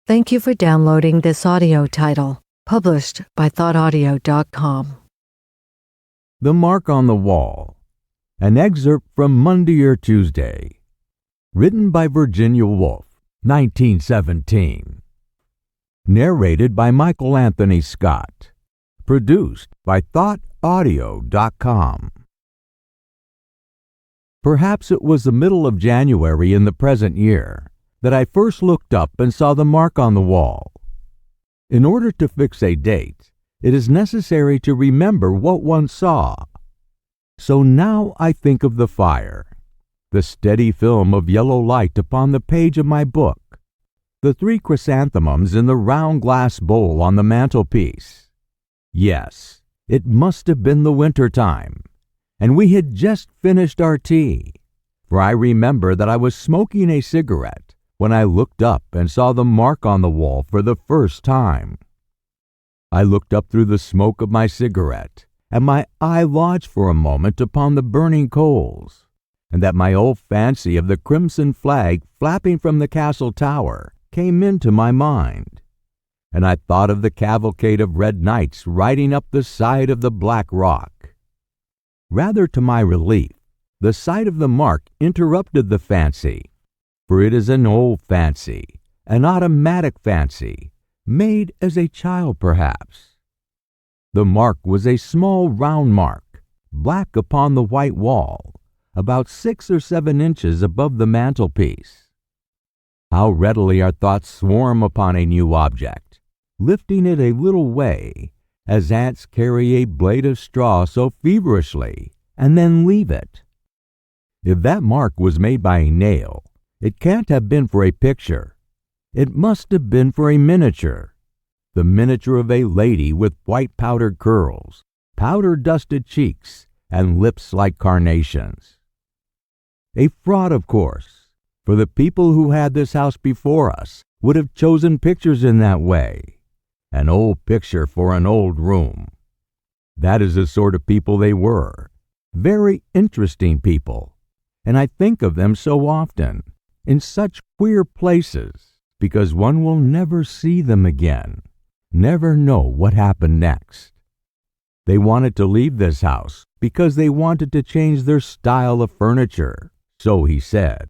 Thank you for downloading this audio title, published by thoughtaudio.com. The Mark on the Wall, an excerpt from Monday or Tuesday, written by Virginia Woolf, 1917. Narrated by Michael Anthony Scott. Produced by thoughtaudio.com. Perhaps it was the middle of January in the present year that I first looked up and saw the mark on the wall. In order to fix a date, it is necessary to remember what one saw. So now I think of the fire, the steady film of yellow light upon the page of my book, the 3 chrysanthemums in the round glass bowl on the mantelpiece. Yes, it must have been the winter time, and we had just finished our tea, for I remember that I was smoking a cigarette when I looked up and saw the mark on the wall for the first time. I looked up through the smoke of my cigarette, and my eye lodged for a moment upon the burning coals, and that my old fancy of the crimson flag flapping from the castle tower came into my mind, and I thought of the cavalcade of red knights riding up the side of the black rock. Rather to my relief, the sight of the mark interrupted the fancy, for it is an old fancy, an automatic fancy, made as a child perhaps. The mark was a small round mark, black upon the white wall, about 6 or 7 inches above the mantelpiece. How readily our thoughts swarm upon a new object, lifting it a little way, as ants carry a blade of straw so feverishly, and then leave it. If that mark was made by a nail, it can't have been for a picture. It must have been for a miniature, the miniature of a lady with white powdered curls, powder-dusted cheeks, and lips like carnations. A fraud, of course, for the people who had this house before us would have chosen pictures in that way, an old picture for an old room. That is the sort of people they were, very interesting people, and I think of them so often, in such queer places, because one will never see them again, never know what happened next. They wanted to leave this house because they wanted to change their style of furniture, so he said,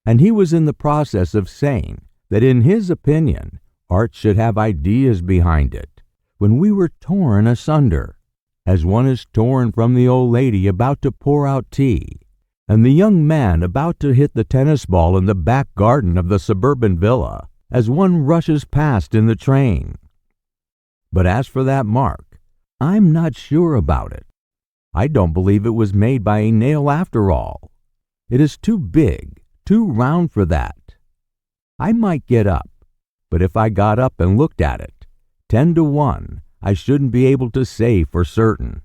and he was in the process of saying that in his opinion, art should have ideas behind it, when we were torn asunder, as one is torn from the old lady about to pour out tea, and the young man about to hit the tennis ball in the back garden of the suburban villa, as one rushes past in the train. But as for that mark, I'm not sure about it. I don't believe it was made by a nail after all. It is too big, too round for that. I might get up, but if I got up and looked at it, 10 to 1, I shouldn't be able to say for certain.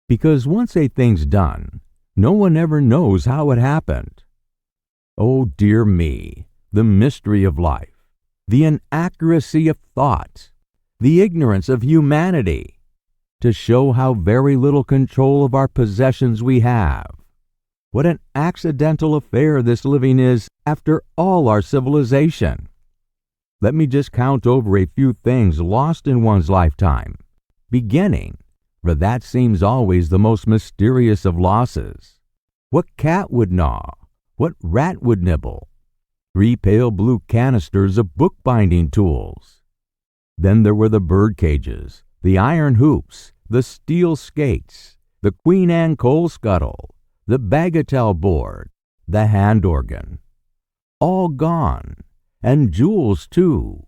Because once a thing's done, no one ever knows how it happened. Oh dear me, the mystery of life, the inaccuracy of thought, the ignorance of humanity, to show how very little control of our possessions we have. What an accidental affair this living is after all our civilization. Let me just count over a few things lost in one's lifetime, beginning, for that seems always the most mysterious of losses. What cat would gnaw? What rat would nibble? 3 pale blue canisters of bookbinding tools. Then there were the bird cages, the iron hoops, the steel skates, the Queen Anne coal scuttle, the bagatelle board, the hand organ. All gone, and jewels too.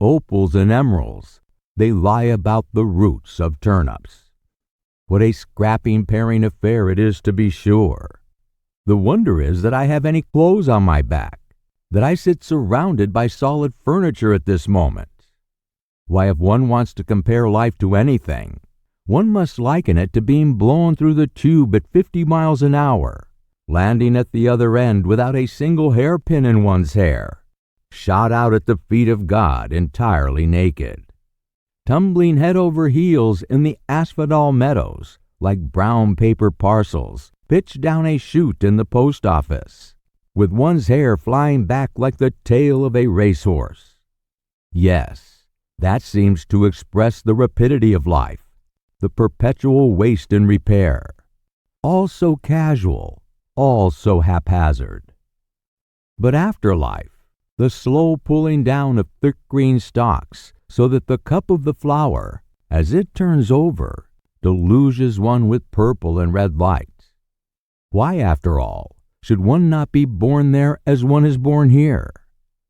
Opals and emeralds, they lie about the roots of turnips. What a scrapping paring affair it is, to be sure. The wonder is that I have any clothes on my back, that I sit surrounded by solid furniture at this moment. Why, if one wants to compare life to anything, one must liken it to being blown through the tube at 50 miles an hour, landing at the other end without a single hairpin in one's hair, shot out at the feet of God entirely naked, tumbling head over heels in the asphodel meadows like brown paper parcels pitched down a chute in the post office, with one's hair flying back like the tail of a racehorse. Yes, that seems to express the rapidity of life, the perpetual waste and repair. All so casual, all so haphazard. But after life, the slow pulling down of thick green stalks so that the cup of the flower, as it turns over, deluges one with purple and red light. Why, after all, should one not be born there as one is born here,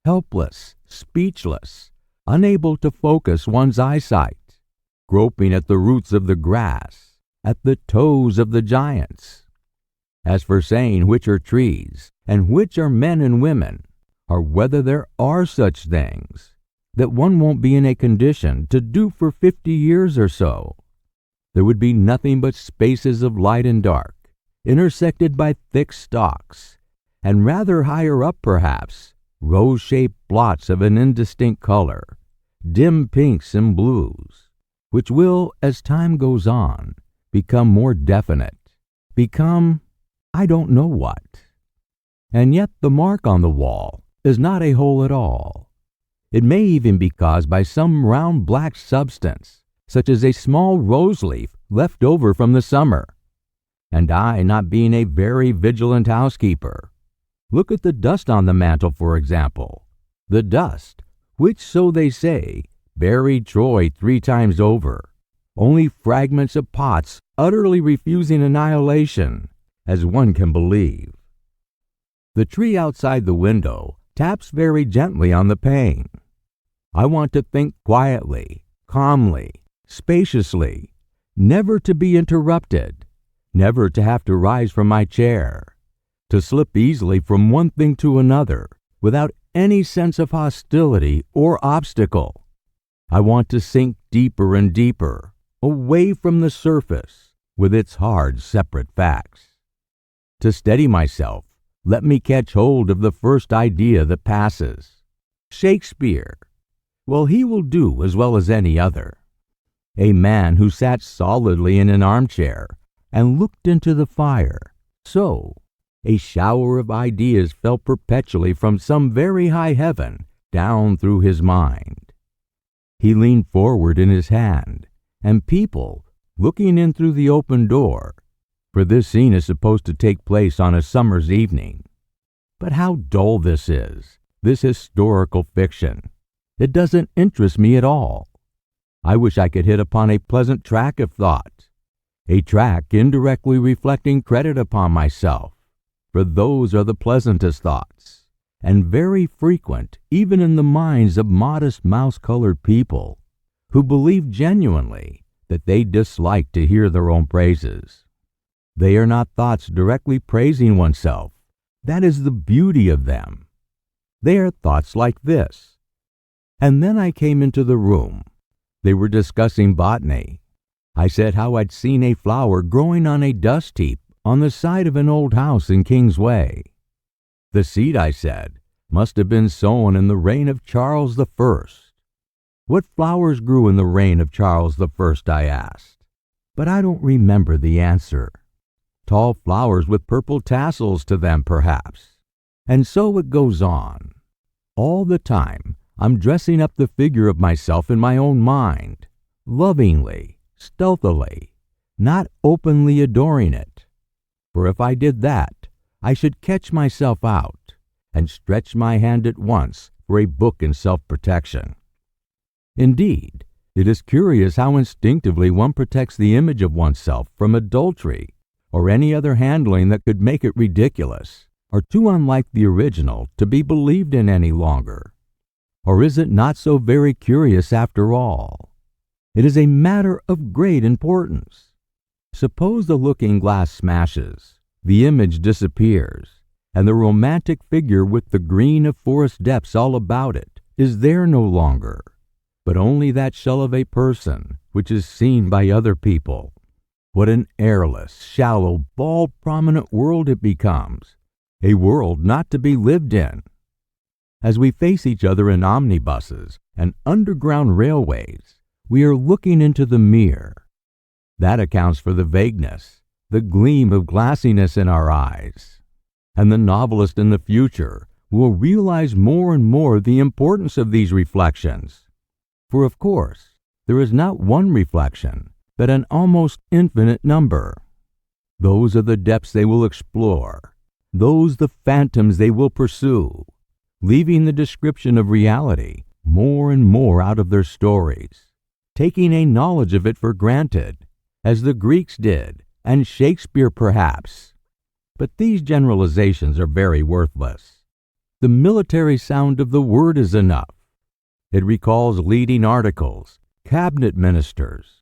helpless, speechless, unable to focus one's eyesight, groping at the roots of the grass, at the toes of the giants? As for saying which are trees, and which are men and women, or whether there are such things, that one won't be in a condition to do for 50 years or so, there would be nothing but spaces of light and dark, intersected by thick stalks, and rather higher up perhaps, rose-shaped blots of an indistinct color, dim pinks and blues, which will, as time goes on, become more definite, become I don't know what. And yet the mark on the wall is not a hole at all. It may even be caused by some round black substance, such as a small rose leaf left over from the summer. And I, not being a very vigilant housekeeper, look at the dust on the mantel, for example, the dust, which, so they say, buried Troy 3 times over, only fragments of pots utterly refusing annihilation, as one can believe. The tree outside the window taps very gently on the pane. I want to think quietly, calmly, spaciously, never to be interrupted, never to have to rise from my chair, to slip easily from one thing to another without any sense of hostility or obstacle. I want to sink deeper and deeper, away from the surface with its hard separate facts. To steady myself, let me catch hold of the first idea that passes. Shakespeare. Well, he will do as well as any other. A man who sat solidly in an armchair and looked into the fire. So, a shower of ideas fell perpetually from some very high heaven down through his mind. He leaned forward in his hand, and people, looking in through the open door, for this scene is supposed to take place on a summer's evening. But how dull this is, this historical fiction. It doesn't interest me at all. I wish I could hit upon a pleasant track of thought, a track indirectly reflecting credit upon myself, for those are the pleasantest thoughts, and very frequent even in the minds of modest mouse-colored people, who believe genuinely that they dislike to hear their own praises. They are not thoughts directly praising oneself. That is the beauty of them. They are thoughts like this. And then I came into the room. They were discussing botany. I said how I'd seen a flower growing on a dust heap on the side of an old house in Kingsway. The seed, I said, must have been sown in the reign of Charles I. What flowers grew in the reign of Charles I, I asked. But I don't remember the answer. Tall flowers with purple tassels to them, perhaps. And so it goes on. All the time, I'm dressing up the figure of myself in my own mind, lovingly, stealthily, not openly adoring it. For if I did that, I should catch myself out and stretch my hand at once for a book in self-protection. Indeed, it is curious how instinctively one protects the image of oneself from adultery or any other handling that could make it ridiculous, or too unlike the original to be believed in any longer. Or is it not so very curious after all? It is a matter of great importance. Suppose the looking-glass smashes, the image disappears, and the romantic figure with the green of forest depths all about it is there no longer, but only that shell of a person which is seen by other people. What an airless, shallow, bald, prominent world it becomes, a world not to be lived in. As we face each other in omnibuses and underground railways, we are looking into the mirror. That accounts for the vagueness, the gleam of glassiness in our eyes. And the novelist in the future will realize more and more the importance of these reflections. For of course, there is not one reflection, but an almost infinite number. Those are the depths they will explore, those the phantoms they will pursue, leaving the description of reality more and more out of their stories, taking a knowledge of it for granted, as the Greeks did, and Shakespeare perhaps. But these generalizations are very worthless. The military sound of the word is enough. It recalls leading articles, cabinet ministers,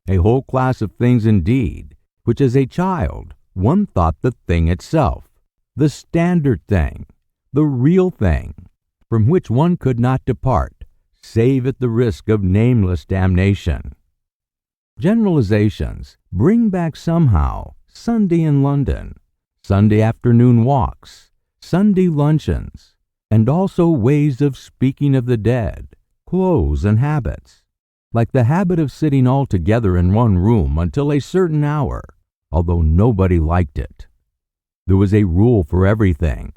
a whole class of things indeed, which as a child one thought the thing itself, the standard thing, the real thing, from which one could not depart, save at the risk of nameless damnation. Generalizations bring back somehow Sunday in London, Sunday afternoon walks, Sunday luncheons, and also ways of speaking of the dead, clothes and habits, like the habit of sitting all together in one room until a certain hour, although nobody liked it. There was a rule for everything.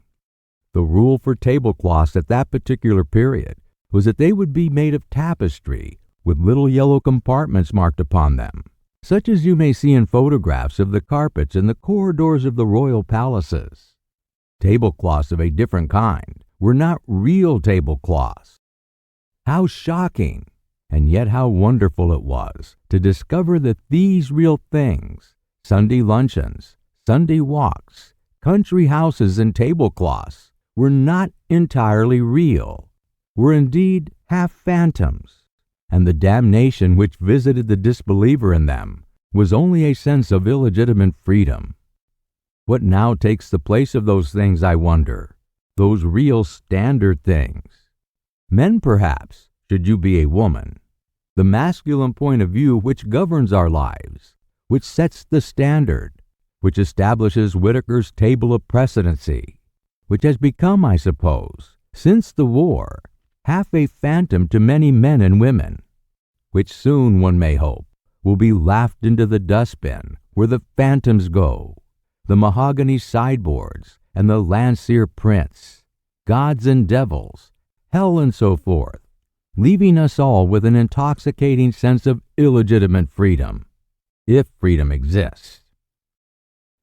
The rule for tablecloths at that particular period was that they would be made of tapestry with little yellow compartments marked upon them, such as you may see in photographs of the carpets in the corridors of the royal palaces. Tablecloths of a different kind were not real tablecloths. How shocking, and yet how wonderful it was to discover that these real things, Sunday luncheons, Sunday walks, country houses, and tablecloths, were not entirely real, were indeed half phantoms, and the damnation which visited the disbeliever in them was only a sense of illegitimate freedom. What now takes the place of those things, I wonder, those real standard things? Men, perhaps, should you be a woman, the masculine point of view which governs our lives, which sets the standard, which establishes Whitaker's table of precedency, which has become, I suppose, since the war, half a phantom to many men and women, which soon, one may hope, will be laughed into the dustbin where the phantoms go, the mahogany sideboards and the Landseer prints, gods and devils, hell and so forth, leaving us all with an intoxicating sense of illegitimate freedom, if freedom exists.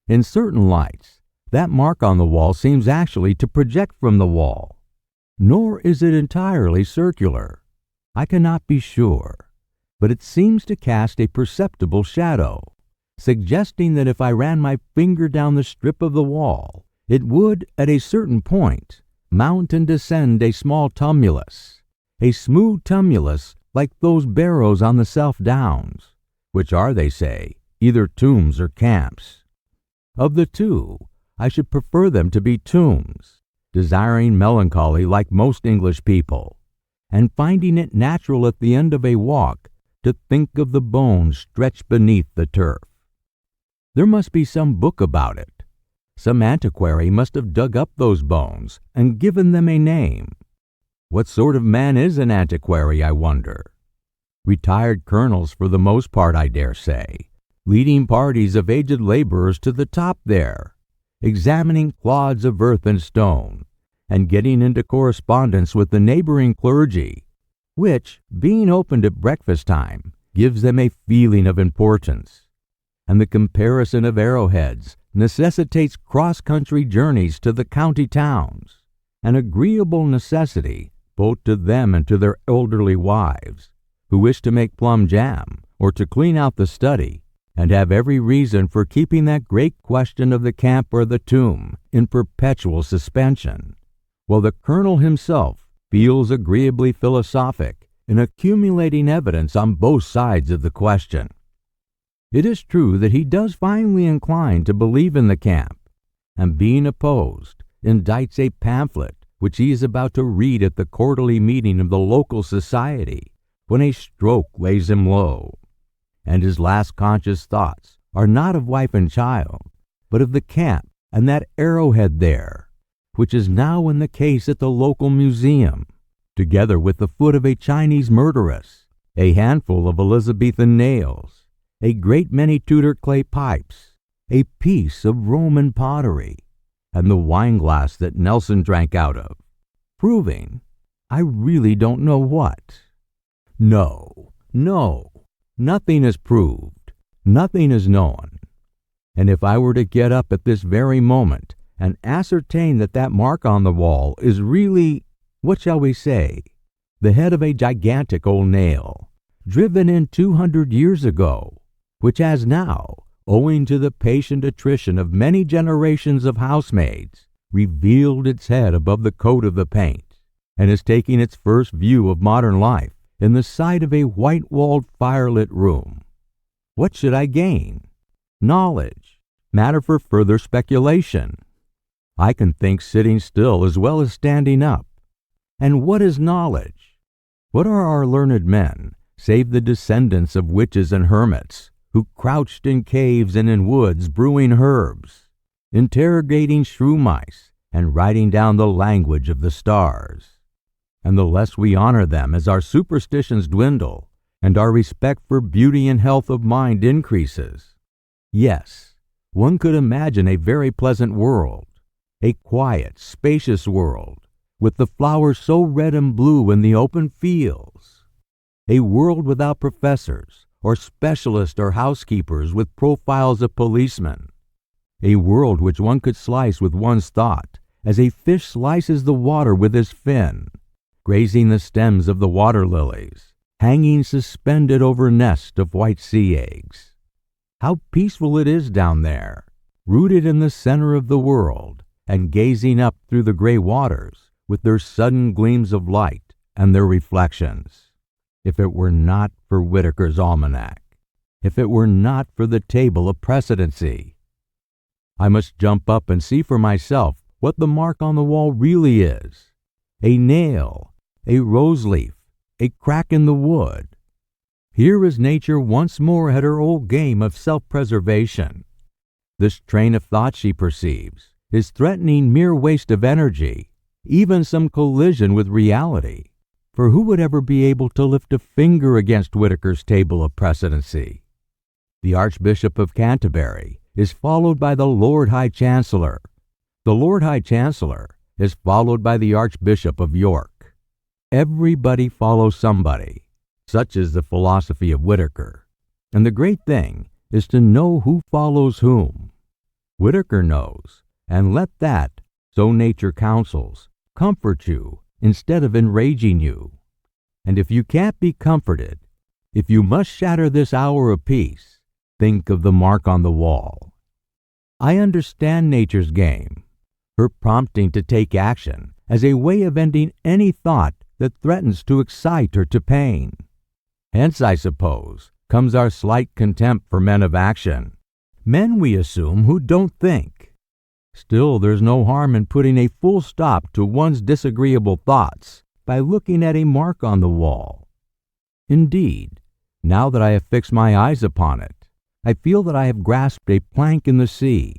In certain lights, that mark on the wall seems actually to project from the wall, nor is it entirely circular. I cannot be sure, but it seems to cast a perceptible shadow, suggesting that if I ran my finger down the strip of the wall, it would, at a certain point, mount and descend a small tumulus, a smooth tumulus like those barrows on the Self Downs, which are, they say, either tombs or camps. Of the two, I should prefer them to be tombs, desiring melancholy like most English people, and finding it natural at the end of a walk to think of the bones stretched beneath the turf. There must be some book about it. Some antiquary must have dug up those bones and given them a name. What sort of man is an antiquary, I wonder? Retired colonels for the most part, I dare say, leading parties of aged laborers to the top there, examining clods of earth and stone, and getting into correspondence with the neighboring clergy, which, being opened at breakfast time, gives them a feeling of importance. And the comparison of arrowheads necessitates cross-country journeys to the county towns, an agreeable necessity both to them and to their elderly wives, who wish to make plum jam or to clean out the study, and have every reason for keeping that great question of the camp or the tomb in perpetual suspension, while the colonel himself feels agreeably philosophic in accumulating evidence on both sides of the question. It is true that he does finely incline to believe in the camp, and being opposed, indites a pamphlet which he is about to read at the quarterly meeting of the local society, when a stroke lays him low, and his last conscious thoughts are not of wife and child, but of the camp and that arrowhead there, which is now in the case at the local museum, together with the foot of a Chinese murderess, a handful of Elizabethan nails, a great many Tudor clay pipes, a piece of Roman pottery, and the wine glass that Nelson drank out of, proving I really don't know what. No, nothing is proved, nothing is known. And if I were to get up at this very moment and ascertain that that mark on the wall is really, what shall we say, the head of a gigantic old nail, driven in 200 years ago, which has now, owing to the patient attrition of many generations of housemaids, revealed its head above the coat of the paint, and is taking its first view of modern life in the sight of a white-walled, firelit room. What should I gain? Knowledge, matter for further speculation. I can think sitting still as well as standing up. And what is knowledge? What are our learned men, save the descendants of witches and hermits, who crouched in caves and in woods brewing herbs, interrogating shrew mice, and writing down the language of the stars? And the less we honor them as our superstitions dwindle, and our respect for beauty and health of mind increases. Yes, one could imagine a very pleasant world, a quiet, spacious world, with the flowers so red and blue in the open fields, a world without professors, or specialists or housekeepers with profiles of policemen, a world which one could slice with one's thought, as a fish slices the water with his fin, grazing the stems of the water lilies, hanging suspended over a nest of white sea eggs. How peaceful it is down there, rooted in the center of the world, and gazing up through the gray waters with their sudden gleams of light and their reflections. If it were not for Whitaker's Almanac, if it were not for the table of precedency. I must jump up and see for myself what the mark on the wall really is. A nail, a rose leaf, a crack in the wood. Here is nature once more at her old game of self-preservation. This train of thought, she perceives, is threatening mere waste of energy, even some collision with reality. For who would ever be able to lift a finger against Whitaker's table of precedency? The Archbishop of Canterbury is followed by the Lord High Chancellor. The Lord High Chancellor is followed by the Archbishop of York. Everybody follows somebody. Such is the philosophy of Whitaker. And the great thing is to know who follows whom. Whitaker knows, and let that, so nature counsels, comfort you instead of enraging you. And if you can't be comforted, if you must shatter this hour of peace, think of the mark on the wall. I understand nature's game, her prompting to take action as a way of ending any thought that threatens to excite or to pain. Hence, I suppose, comes our slight contempt for men of action, men we assume who don't think. Still, there's no harm in putting a full stop to one's disagreeable thoughts by looking at a mark on the wall. Indeed, now that I have fixed my eyes upon it, I feel that I have grasped a plank in the sea.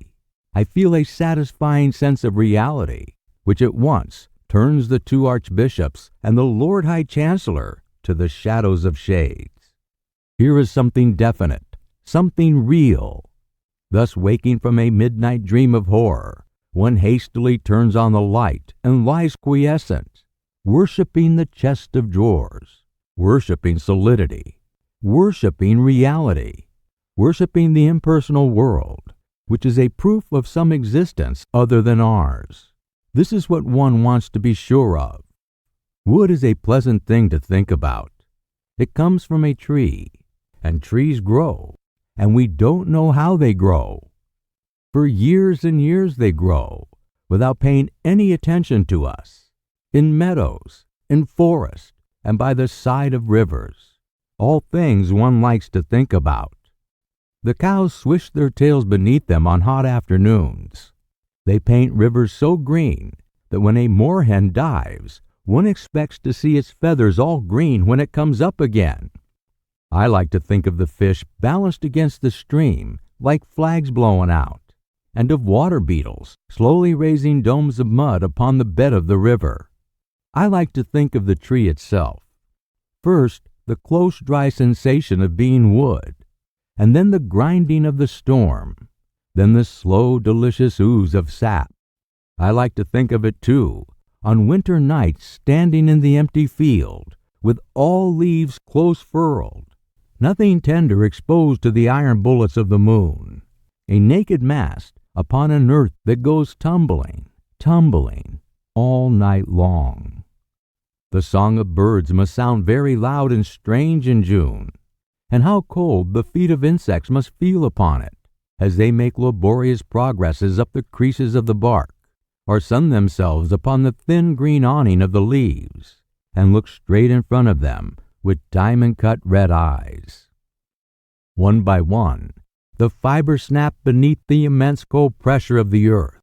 I feel a satisfying sense of reality, which at once turns the two archbishops and the Lord High Chancellor to the shadows of shades. Here is something definite, something real. Thus, waking from a midnight dream of horror, one hastily turns on the light and lies quiescent, worshipping the chest of drawers, worshipping solidity, worshipping reality, worshipping the impersonal world, which is a proof of some existence other than ours. This is what one wants to be sure of. Wood is a pleasant thing to think about. It comes from a tree, and trees grow, and we don't know how they grow. For years and years they grow, without paying any attention to us, in meadows, in forests, and by the side of rivers, all things one likes to think about. The cows swish their tails beneath them on hot afternoons. They paint rivers so green that when a moorhen dives, one expects to see its feathers all green when it comes up again. I like to think of the fish balanced against the stream like flags blowing out, and of water beetles slowly raising domes of mud upon the bed of the river. I like to think of the tree itself. First, the close, dry sensation of being wood, and then the grinding of the storm, then the slow, delicious ooze of sap, I like to think of it, too, on winter nights standing in the empty field, with all leaves close furled, nothing tender exposed to the iron bullets of the moon, a naked mast upon an earth that goes tumbling, tumbling, all night long. The song of birds must sound very loud and strange in June, and how cold the feet of insects must feel upon it, as they make laborious progresses up the creases of the bark, or sun themselves upon the thin green awning of the leaves, and look straight in front of them with diamond-cut red eyes. One by one, the fibers snap beneath the immense cold pressure of the earth.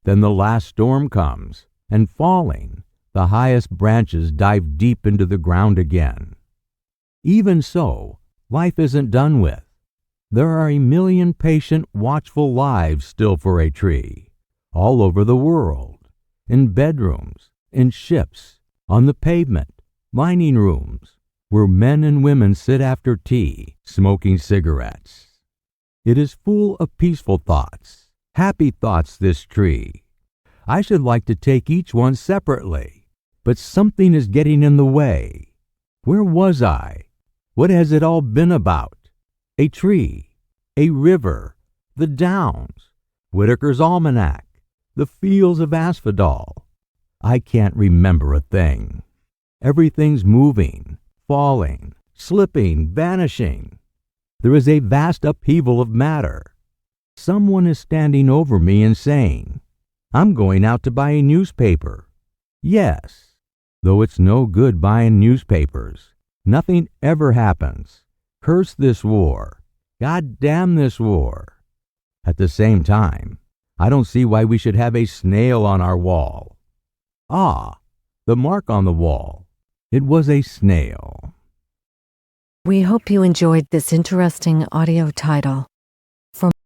Then the last storm comes, and falling, the highest branches dive deep into the ground again. Even so, life isn't done with. There are a million patient, watchful lives still for a tree, all over the world, in bedrooms, in ships, on the pavement, dining rooms, where men and women sit after tea, smoking cigarettes. It is full of peaceful thoughts, happy thoughts, this tree. I should like to take each one separately, but something is getting in the way. Where was I? What has it all been about? A tree, a river, the downs, Whitaker's Almanac, the fields of asphodel. I can't remember a thing. Everything's moving, falling, slipping, vanishing. There is a vast upheaval of matter. Someone is standing over me and saying, "I'm going out to buy a newspaper." Yes, though it's no good buying newspapers. Nothing ever happens. Curse this war. God damn this war. At the same time, I don't see why we should have a snail on our wall. Ah, the mark on the wall. It was a snail. We hope you enjoyed this interesting audio title.